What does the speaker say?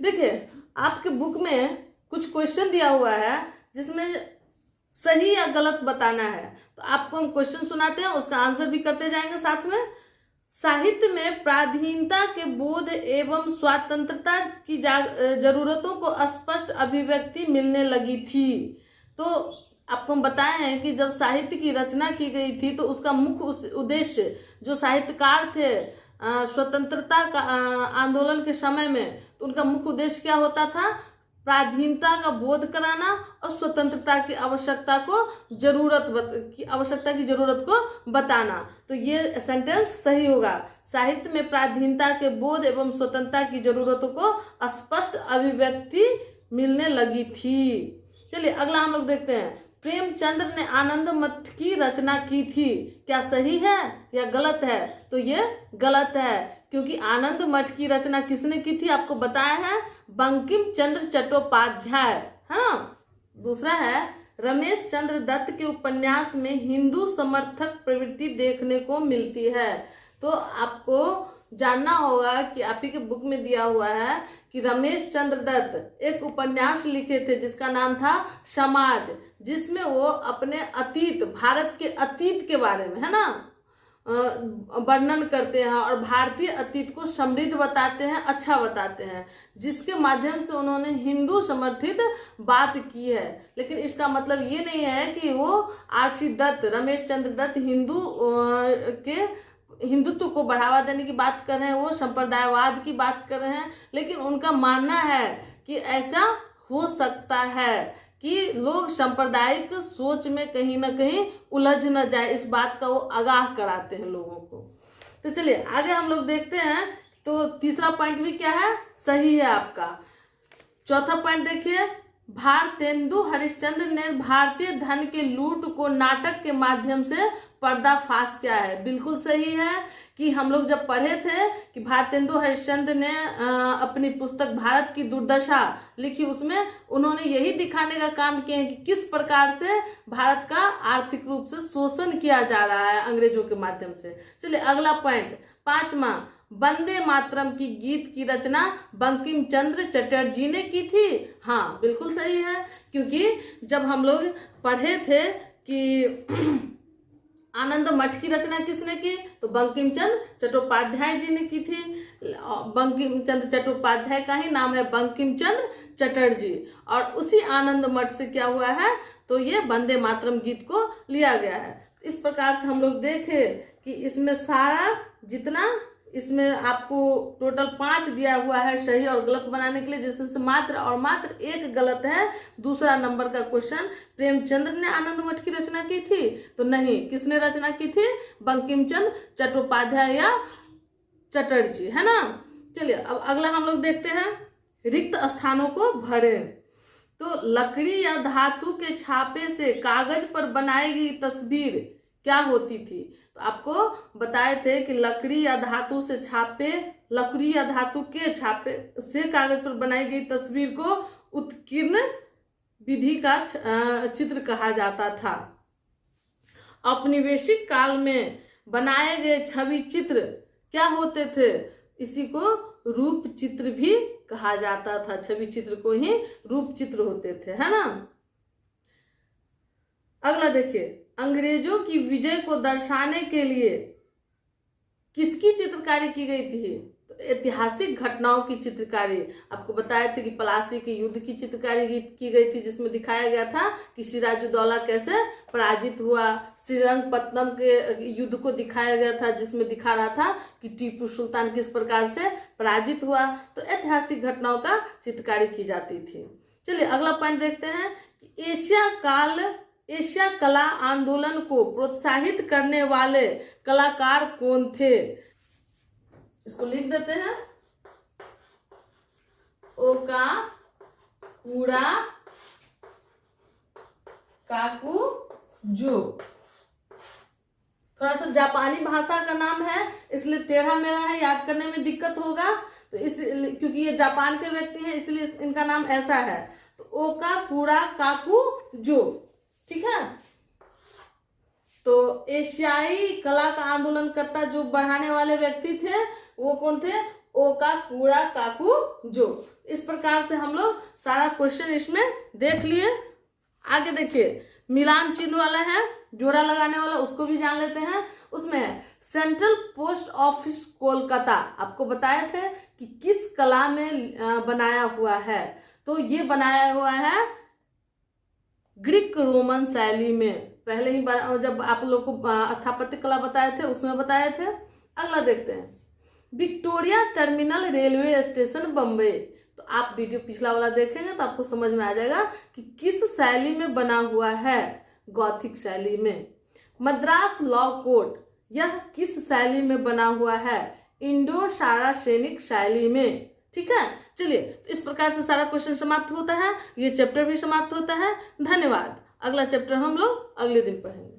देखिए, आपके बुक में कुछ क्वेश्चन दिया हुआ है जिसमें सही या गलत बताना है। तो आपको हम क्वेश्चन सुनाते हैं, उसका आंसर भी करते जाएंगे साथ में। साहित्य में पराधीनता के बोध एवं स्वतंत्रता की जरूरतों को स्पष्ट अभिव्यक्ति मिलने लगी थी। तो आपको हम बताए हैं कि जब साहित्य की रचना की गई थी तो उसका मुख्य उद्देश्य, जो साहित्यकार थे स्वतंत्रता का आंदोलन के समय में, तो उनका मुख्य उद्देश्य क्या होता था? पराधीनता का बोध कराना और स्वतंत्रता की आवश्यकता की जरूरत को बताना। तो ये सेंटेंस सही होगा। साहित्य में पराधीनता के बोध एवं स्वतंत्रता की जरूरतों को स्पष्ट अभिव्यक्ति मिलने लगी थी। चलिए अगला हम लोग देखते हैं। प्रेमचंद्र ने आनंद मठ की रचना की थी, क्या सही है या गलत है? तो ये गलत है, क्योंकि आनंद मठ की रचना किसने की थी? आपको बताया है, बंकिम चंद्र चट्टोपाध्याय, है ना। दूसरा है, रमेश चंद्र दत्त के उपन्यास में हिंदू समर्थक प्रवृत्ति देखने को मिलती है। तो आपको जानना होगा कि आप ही के बुक में दिया हुआ है कि रमेश चंद्र दत्त एक उपन्यास लिखे थे जिसका नाम था समाज, जिसमें वो अपने अतीत, भारत के अतीत के बारे में, है ना, वर्णन करते हैं और भारतीय अतीत को समृद्ध बताते हैं, अच्छा बताते हैं, जिसके माध्यम से उन्होंने हिंदू समर्थित बात की है। लेकिन इसका मतलब ये नहीं है कि वो आरसी दत्त, रमेश चंद्र दत्त हिंदुत्व को बढ़ावा देने की बात कर रहे हैं, वो संप्रदायवाद की बात कर रहे हैं। लेकिन उनका मानना है कि ऐसा हो सकता है कि लोग सांप्रदायिक सोच में कहीं ना कहीं उलझ न जाए, इस बात का वो आगाह कराते हैं लोगों को। तो चलिए आगे हम लोग देखते हैं। तो तीसरा पॉइंट भी क्या है? सही है आपका। चौथा पॉइंट देखिए, भारतेंदु हरिश्चंद्र ने भारतीय धन के लूट को नाटक के माध्यम से पर्दाफाश किया है। बिल्कुल सही है कि हम लोग जब पढ़े थे कि भारतेंदु हरिश्चंद्र ने अपनी पुस्तक भारत की दुर्दशा लिखी, उसमें उन्होंने यही दिखाने का काम किया है कि किस प्रकार से भारत का आर्थिक रूप से शोषण किया जा रहा है अंग्रेजों के माध्यम से। चलिए अगला पॉइंट, पांचवा, वंदे मातरम की गीत की रचना बंकिम चंद्र चटर्जी ने की थी। हाँ बिल्कुल सही है, क्योंकि जब हम लोग पढ़े थे कि आनंद मठ की रचना किसने की, तो बंकिम चंद्र चट्टोपाध्याय जी ने की थी। बंकिम चंद्र चट्टोपाध्याय का ही नाम है बंकिम चंद्र चटर्जी, और उसी आनंद मठ से क्या हुआ है, तो ये वंदे मातरम गीत को लिया गया है। इस प्रकार से हम लोग देखे कि इसमें सारा जितना, इसमें आपको टोटल 5 दिया हुआ है सही और गलत बनाने के लिए, जिसमें से मात्र एक गलत है। दूसरा नंबर का क्वेश्चन, प्रेमचंद्र ने आनंद मठ की रचना की थी, तो नहीं, किसने रचना की थी? बंकिम चंद्र चट्टोपाध्याय या चटर्जी, है ना। चलिए अब अगला हम लोग देखते हैं, रिक्त स्थानों को भरें। तो लकड़ी या धातु के छापे से कागज पर बनाई गई तस्वीर क्या होती थी? तो आपको बताए थे कि लकड़ी या धातु के छापे से कागज पर बनाई गई तस्वीर को उत्कीर्ण विधि का चित्र कहा जाता था। औपनिवेशिक काल में बनाए गए छवि चित्र क्या होते थे? इसी को रूप चित्र भी कहा जाता था। छवि चित्र को ही रूप चित्र होते थे, है ना। अगला देखिए, अंग्रेजों की विजय को दर्शाने के लिए किसकी चित्रकारी की गई थी? तो ऐतिहासिक घटनाओं की चित्रकारी। आपको बताया था कि प्लासी के युद्ध की चित्रकारी की गई थी, जिसमें दिखाया गया था कि सिराजुद्दौला कैसे पराजित हुआ। श्रीरंगपट्टनम के युद्ध को दिखाया गया था, जिसमें दिखा रहा था कि टीपू सुल्तान किस प्रकार से पराजित हुआ। तो ऐतिहासिक घटनाओं का चित्रकारी की जाती थी। चलिए अगला पॉइंट देखते हैं कि एशिया कला आंदोलन को प्रोत्साहित करने वाले कलाकार कौन थे? इसको लिख देते हैं, ओकाकुरा काकुजो। थोड़ा सा जापानी भाषा का नाम है, इसलिए टेढ़ा मेढ़ा है, याद करने में दिक्कत होगा। तो क्योंकि ये जापान के व्यक्ति हैं, इसलिए इनका नाम ऐसा है। तो ओकाकुरा काकुजो, ठीक है। तो एशियाई कला का आंदोलन करता जो बढ़ाने वाले व्यक्ति थे, वो कौन थे? ओ का कूड़ा काकू जो। इस प्रकार से हम लोग सारा क्वेश्चन इसमें देख लिए। आगे देखिए, मिलान चिन्ह वाला है, जोड़ा लगाने वाला, उसको भी जान लेते हैं। उसमें है सेंट्रल पोस्ट ऑफिस कोलकाता, आपको बताए थे कि किस कला में बनाया हुआ है। तो ये बनाया हुआ है ग्रीक रोमन शैली में। पहले ही जब आप लोग को स्थापत्य कला बताए थे उसमें बताए थे। अगला देखते हैं, Victoria terminal railway station Bombay. तो आप वीडियो पिछला वाला देखेंगे तो आपको समझ में आ जाएगा कि किस शैली में बना हुआ है, गॉथिक शैली में। मद्रास लॉ कोर्ट, यह किस शैली में बना हुआ है, इंडो सारासेनिक शैली में। ठीक है, चलिए, तो इस प्रकार से सारा क्वेश्चन समाप्त होता है, ये चैप्टर भी समाप्त होता है। धन्यवाद। अगला चैप्टर हम लोग अगले दिन पढ़ेंगे।